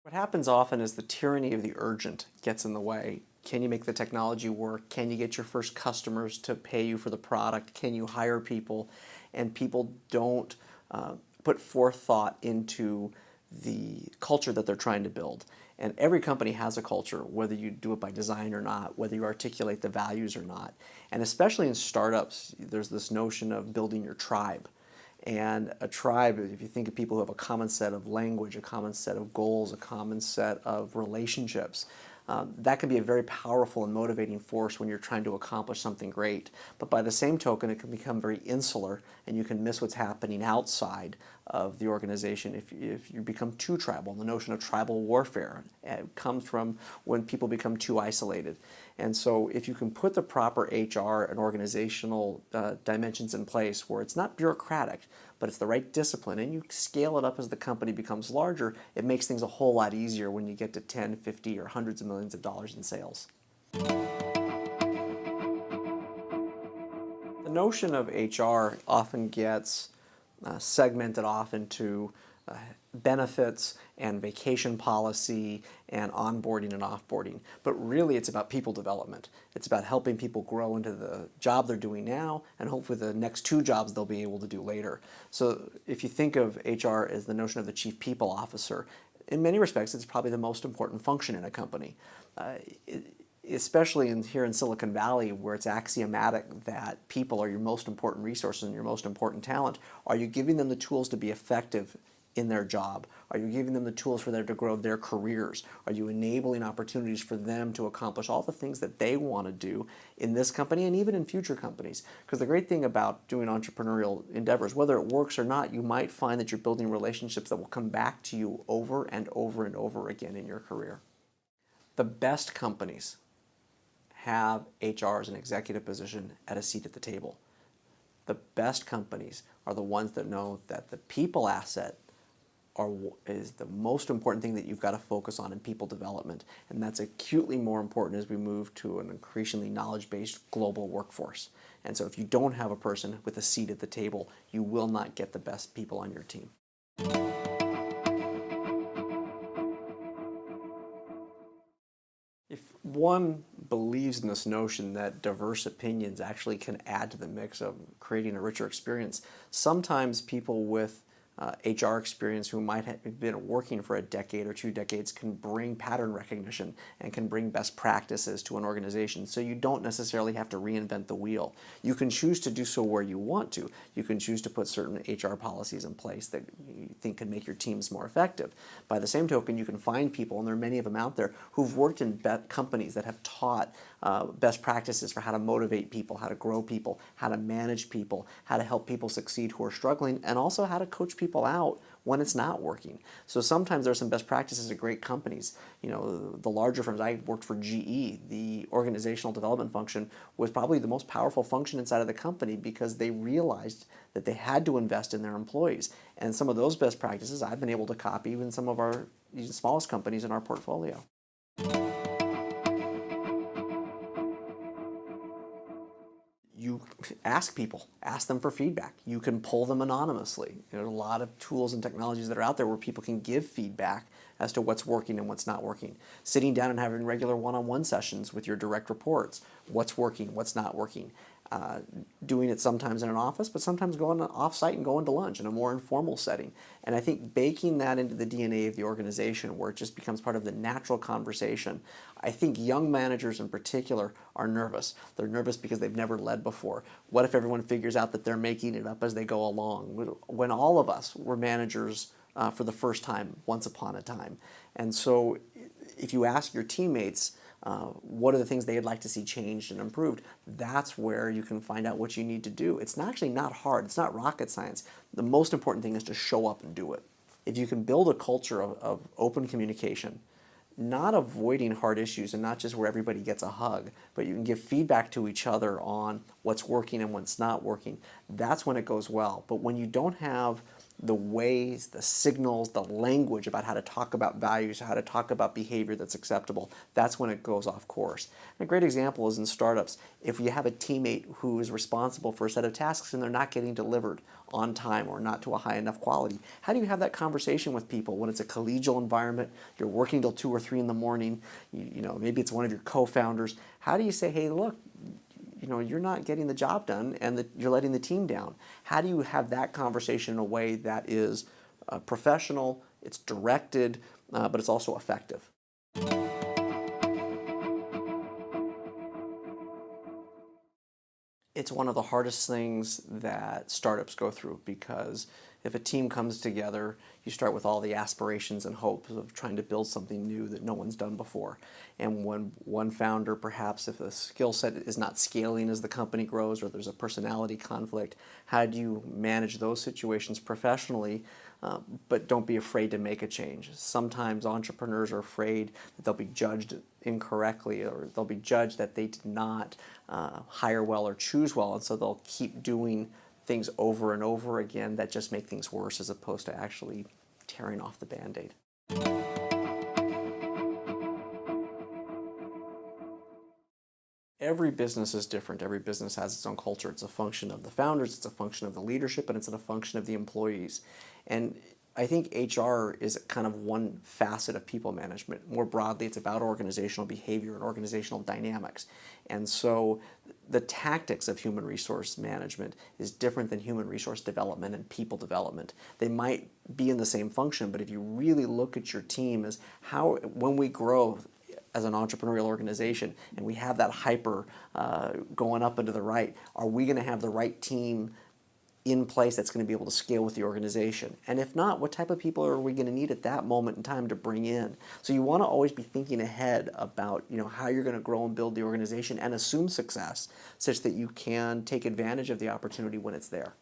What happens often is the tyranny of the urgent gets in the way. Can you make the technology work? Can you get your first customers to pay you for the product? Can you hire people? And people don't put forethought into the culture that they're trying to build. And every company has a culture, whether you do it by design or not, whether you articulate the values or not. And especially in startups, there's this notion of building your tribe. And a tribe, if you think of people who have a common set of language, a common set of goals, a common set of relationships, that can be a very powerful and motivating force when you're trying to accomplish something great. But by the same token, it can become very insular, and you can miss what's happening outside of the organization if you become too tribal. The notion of tribal warfare comes from when people become too isolated. And so if you can put the proper HR and organizational dimensions in place where it's not bureaucratic, but it's the right discipline, and you scale it up as the company becomes larger, it makes things a whole lot easier when you get to 10, 50, or hundreds of millions of dollars in sales. The notion of HR often gets segmented off into benefits and vacation policy and onboarding and offboarding. But really it's about people development. It's about helping people grow into the job they're doing now and hopefully the next two jobs they'll be able to do later. So if you think of HR as the notion of the chief people officer, in many respects it's probably the most important function in a company. Especially here in Silicon Valley, where it's axiomatic that people are your most important resources and your most important talent. Are you giving them the tools to be effective in their job? Are you giving them the tools for them to grow their careers? Are you enabling opportunities for them to accomplish all the things that they want to do in this company and even in future companies? Because the great thing about doing entrepreneurial endeavors, whether it works or not, you might find that you're building relationships that will come back to you over and over and over again in your career. The best companies have HR as an executive position at a seat at the table. The best companies are the ones that know that the people asset is the most important thing that you've got to focus on in people development. And that's acutely more important as we move to an increasingly knowledge-based global workforce. And so if you don't have a person with a seat at the table, you will not get the best people on your team. If one believes in this notion that diverse opinions actually can add to the mix of creating a richer experience, sometimes people with HR experience who might have been working for a decade or 2 decades can bring pattern recognition and can bring best practices to an organization. So you don't necessarily have to reinvent the wheel. You can choose to do so where you want to. You can choose to put certain HR policies in place that you think can make your teams more effective. By the same token, you can find people, and there are many of them out there, who've worked in companies that have taught best practices for how to motivate people, how to grow people, how to manage people, how to help people succeed who are struggling, and also how to coach people out when it's not working. So sometimes there's some best practices at great companies. You know, the larger firms, I worked for GE, the organizational development function was probably the most powerful function inside of the company because they realized that they had to invest in their employees. And some of those best practices I've been able to copy in some of our smallest companies in our portfolio. You ask people, ask them for feedback. You can pull them anonymously. There are a lot of tools and technologies that are out there where people can give feedback as to what's working and what's not working. Sitting down and having regular one-on-one sessions with your direct reports. What's working, what's not working. Doing it sometimes in an office, but sometimes going off-site and going to lunch in a more informal setting. And I think baking that into the DNA of the organization where it just becomes part of the natural conversation. I think young managers in particular are nervous. They're nervous because they've never led before. What if everyone figures out that they're making it up as they go along? When all of us were managers for the first time, once upon a time. And so if you ask your teammates, what are the things they'd like to see changed and improved? That's where you can find out what you need to do. It's actually not hard. It's not rocket science. The most important thing is to show up and do it. If you can build a culture of open communication, not avoiding hard issues and not just where everybody gets a hug, but you can give feedback to each other on what's working and what's not working, that's when it goes well. But when you don't have the ways, the signals, the language about how to talk about values, how to talk about behavior that's acceptable, that's when it goes off course. And a great example is in startups. If you have a teammate who is responsible for a set of tasks and they're not getting delivered on time or not to a high enough quality, how do you have that conversation with people when it's a collegial environment, you're working till 2 or 3 in the morning, maybe it's one of your co-founders. How do you say, hey, look, you're not getting the job done and you're letting the team down? How do you have that conversation in a way that is professional, it's directed, but it's also effective? It's one of the hardest things that startups go through, because if a team comes together, you start with all the aspirations and hopes of trying to build something new that no one's done before. And when one founder, perhaps if the skill set is not scaling as the company grows, or there's a personality conflict, how do you manage those situations professionally, but don't be afraid to make a change? Sometimes entrepreneurs are afraid that they'll be judged incorrectly, or they'll be judged that they did not hire well or choose well, and so they'll keep doing things over and over again that just make things worse, as opposed to actually tearing off the Band-Aid. Every business is different. Every business has its own culture. It's a function of the founders, it's a function of the leadership, and it's a function of the employees. And I think HR is kind of one facet of people management. More broadly, it's about organizational behavior and organizational dynamics. And so the tactics of human resource management is different than human resource development and people development. They might be in the same function, but if you really look at your team as how, when we grow as an entrepreneurial organization and we have that hyper going up and to the right, are we going to have the right team in place that's going to be able to scale with the organization? And if not, what type of people are we going to need at that moment in time to bring in? So you want to always be thinking ahead about how you're going to grow and build the organization and assume success, such that you can take advantage of the opportunity when it's there.